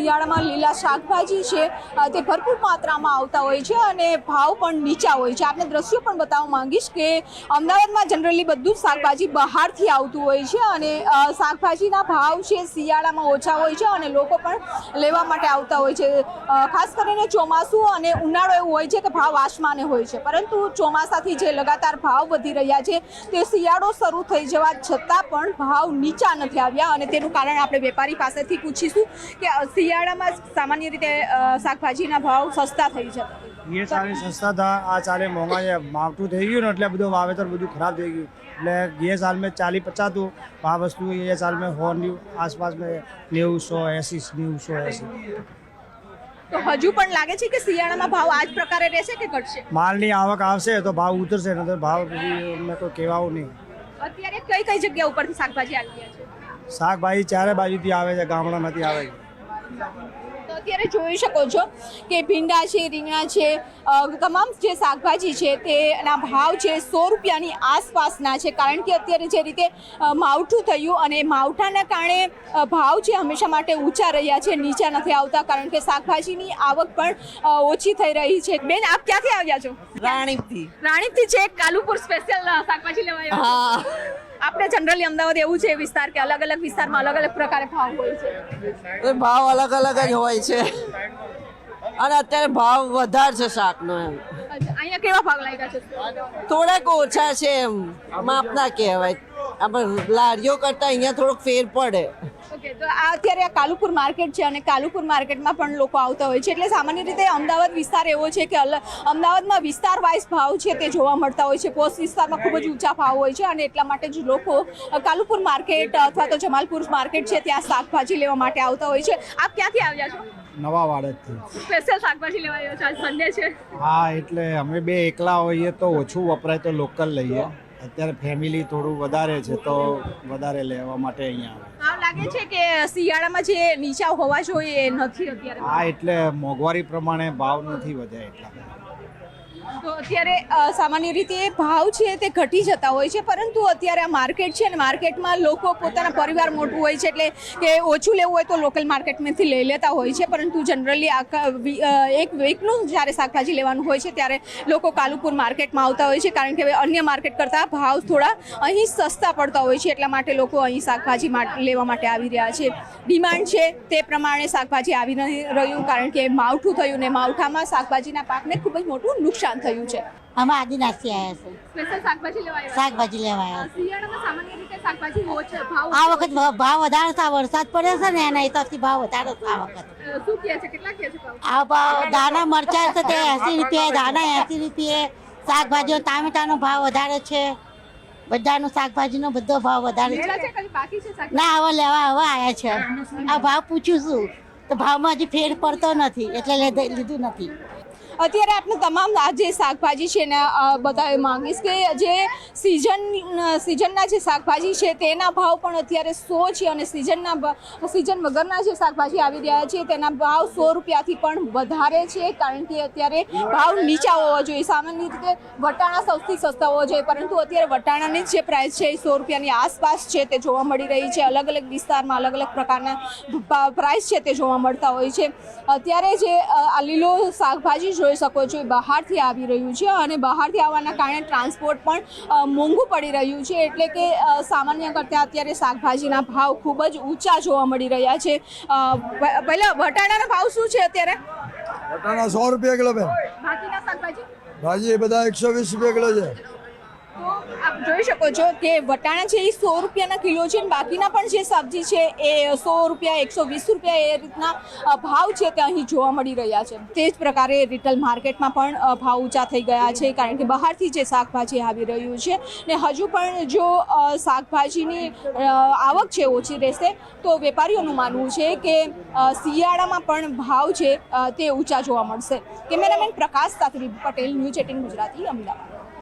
શિયાળામાં લીલા શાકભાજી છે તે ભરપૂર માત્રામાં આવતા હોય છે અને ભાવ પણ નીચા હોય છે। આપણે દ્રશ્યો પણ બતાવવા માંગીશ કે અમદાવાદમાં જનરલી બધું જ શાકભાજી બહારથી આવતું હોય છે અને શાકભાજીના ભાવ છે શિયાળામાં ઓછા હોય છે અને લોકો પણ લેવા માટે આવતા હોય છે। ખાસ કરીને ચોમાસું અને ઉનાળો એવું હોય છે કે ભાવ આસમાને હોય છે, પરંતુ ચોમાસાથી જે લગાતાર ભાવ વધી રહ્યા છે તે શિયાળો શરૂ થઈ જવા છતાં પણ ભાવ નીચા નથી આવ્યા અને તેનું કારણ આપણે વેપારી પાસેથી પૂછીશું કે શિયાળામાં સામાન્ય રીતે શાકભાજીના ભાવ સસ્તા થઈ જતા ये सारे सस्ता था, आ सारे महंगा है, मावठू થઈ ગયું ને એટલે બધું વાવેતર બધું ખરાબ થઈ ગયું। એટલે ये साल में 40-50 तो आ वस्तु ये साल में 100 आसपास में 90-100 80। તો હજુ પણ લાગે છે કે શિયાળામાં ભાવ આ જ પ્રકારે રહેશે કે ઘટશે? માલની આવક આવશે તો ભાવ ઉતરશે, ન તો ભાવ મેં તો કહેવાવું નહીં। અત્યારે કઈ કઈ જગ્યા ઉપરથી શાકભાજી આવી રહ્યા છે? શાકભાજી ચારે બાજુથી આવે છે, ગામડામાંથી આવે છે। તો અત્યારે જોઈ શકો છો કે ભીંડા છે, રીંગણા છે, તમામ જે શાકભાજી છે તેના ભાવ છે 100 રૂપિયાની આસપાસના છે, કારણ કે અત્યારે જે રીતે માવઠું થયું અને માવઠાના કારણે ભાવ છે હંમેશા માટે ઊંચા રહ્યા છે, નીચા નથી આવતા, કારણ કે શાકભાજીની આવક પણ ઓછી થઈ રહી છે। બેન, આપ ક્યાંથી આવ્યા છો? રાણીપથી છે, કાલુપુર સ્પેશિયલ શાકભાજી લેવા આવ્યા છો? આપણે જનરલી અમદાવાદ એવું છે વિસ્તાર કે અલગ અલગ વિસ્તારમાં અલગ અલગ પ્રકારે ભાવ હોય છે, ભાવ અલગ અલગ જ હોય છે અને અત્યારે ભાવ વધારે છે શાકનો। એમ અહીંયા કેવા ભાવ લાગ્યા છે? થોડાક ઓછા છે, એમ માપના કહેવાય, આપણે લારીઓ કરતા અહીંયા થોડોક ફેર પડે। ઓકે, તો આ અત્યારે આ કાલુપુર માર્કેટ છે અને કાલુપુર માર્કેટમાં પણ લોકો આવતા હોય છે, એટલે સામાન્ય રીતે અમદાવાદ વિસ્તાર એવો છે કે અમદાવાદમાં વિસ્તાર વાઇઝ ભાવ છે તે જોવા મળતા હોય છે। પોસ્ટ વિસ્તારમાં ખૂબ જ ઊંચા ભાવ હોય છે અને એટલા માટે જ લોકો કાલુપુર માર્કેટ અથવા તો જમાલપુર માર્કેટ છે ત્યાં શાકભાજી લેવા માટે આવતા હોય છે। આપ ક્યાંથી આવ્યા છો? નવા વાડજથી સ્પેશિયલ શાકભાજી લેવા આવ્યા છો? આજ સન્ડે છે। હા, એટલે અમે બે એકલા હોઈએ તો ઓછું વપરાય તો લોકલ લઈએ, અત્યારે ફેમિલી થોડું વધારે છે તો વધારે લેવા માટે અહીંયા આવે। ભાવ લાગે છે કે શિયાળામાં જે નીચા હોવા જોઈએ એ નથી અત્યારે? હા, એટલે મોંઘવારી પ્રમાણે ભાવ નથી વધ્યા એટલા। તો અત્યારે સામાન્ય રીતે ભાવ છે તે ઘટી જતા હોય છે, પરંતુ અત્યારે આ માર્કેટ છે ને માર્કેટમાં લોકો પોતાના પરિવાર મોટું હોય છે એટલે કે ઓછું લેવું હોય તો લોકલ માર્કેટમાંથી લઈ લેતા હોય છે, પરંતુ જનરલી એક વીકનું જ્યારે શાકભાજી લેવાનું હોય છે ત્યારે લોકો કાલુપુર માર્કેટમાં આવતા હોય છે, કારણ કે અન્ય માર્કેટ કરતાં ભાવ થોડા અહીં સસ્તા પડતા હોય છે, એટલા માટે લોકો અહીં શાકભાજી લેવા માટે આવી રહ્યા છે। ડિમાન્ડ છે તે પ્રમાણે શાકભાજી આવી નથી રહ્યું, કારણ કે માવઠું થયું ને માવઠામાં શાકભાજીના પાકને ખૂબ જ મોટું નુકસાન થયું છે। અમે આદિનાથી આવ્યા છે, સ્પેશિયલ શાકભાજી લેવા આવ્યા? શાકભાજી લેવા આવ્યા છે। શિયાળામાં સામાન્ય રીતે શાકભાજી ઓછા ભાવ આ વખત ભાવ વધારે છે, વરસાદ પડે છે ને એના હિસાબથી ભાવ વધારે છે આ વખત। શું કહે છે, કેટલા કહે છે ભાવ? આ ભાવ દાણા મરચાં છે તે 80 રૂપિયા, દાણા 80 રૂપિયા, શાકભાજીઓ ટામેટાનો ભાવ વધારે છે, બધાનો શાકભાજીનો બધો ભાવ વધારે છે। ના, હવે લેવા આવ્યા છે, આ ભાવ પૂછ્યું છું તો ભાવમાં હજી ફેર પડતો નથી એટલે લીધું નથી। અત્યારે આપણે તમામ આ જે શાકભાજી છે ને બતાવવા માંગીશ કે જે સિઝનના જે શાકભાજી છે તેના ભાવ પણ અત્યારે 100 છે અને સિઝન વગરના જે શાકભાજી આવી રહ્યા છે તેના ભાવ 100 રૂપિયાથી પણ વધારે છે, કારણ કે અત્યારે ભાવ નીચા હોવા જોઈએ। સામાન્ય રીતે વટાણા સૌથી સસ્તા હોવા જોઈએ, પરંતુ અત્યારે વટાણાની જે પ્રાઇસ છે એ 100 રૂપિયાની આસપાસ છે તે જોવા મળી રહી છે। અલગ અલગ વિસ્તારમાં અલગ અલગ પ્રકારના પ્રાઇસ છે તે જોવા મળતા હોય છે। અત્યારે જે આ લીલો શાકભાજી જોઈ શકો છો એ બહારથી આવી રહ્યું છે અને બહારથી આવવાના કારણે ટ્રાન્સપોર્ટ પણ મોંઘું પડી રહ્યું છે, એટલે કે સામાન્ય કરતાં અત્યારે શાકભાજીના ભાવ ખૂબ જ ઊંચા જોવા મળી રહ્યા છે। પહેલા વટાણાના ભાવ શું છે અત્યારે? વટાણા 100 રૂપિયા કિલો બેન। બાકીના શાકભાજી? ભાજી એ બધા 120 રૂપિયા કિલો છે। તો આપ જોઈ શકો છો કે વટાણા છે એ 100 રૂપિયાના કિલો છે, બાકીના પણ જે સબ્જી છે એ 100 રૂપિયા, 120 રૂપિયા એ રીતના ભાવ છે તે અહીં જોવા મળી રહ્યા છે। તે જ પ્રકારે રિટેલ માર્કેટમાં પણ ભાવ ઊંચા થઈ ગયા છે, કારણ કે બહારથી જે શાકભાજી આવી રહ્યું છે ને હજુ પણ જો શાકભાજીની આવક છે ઓછી રહેશે તો વેપારીઓનું માનવું છે કે શિયાળામાં પણ ભાવ છે તે ઊંચા જોવા મળશે। કેમેરામેન પ્રકાશ સાથે પટેલ, ન્યૂઝ 18 ગુજરાતી, અમદાવાદ।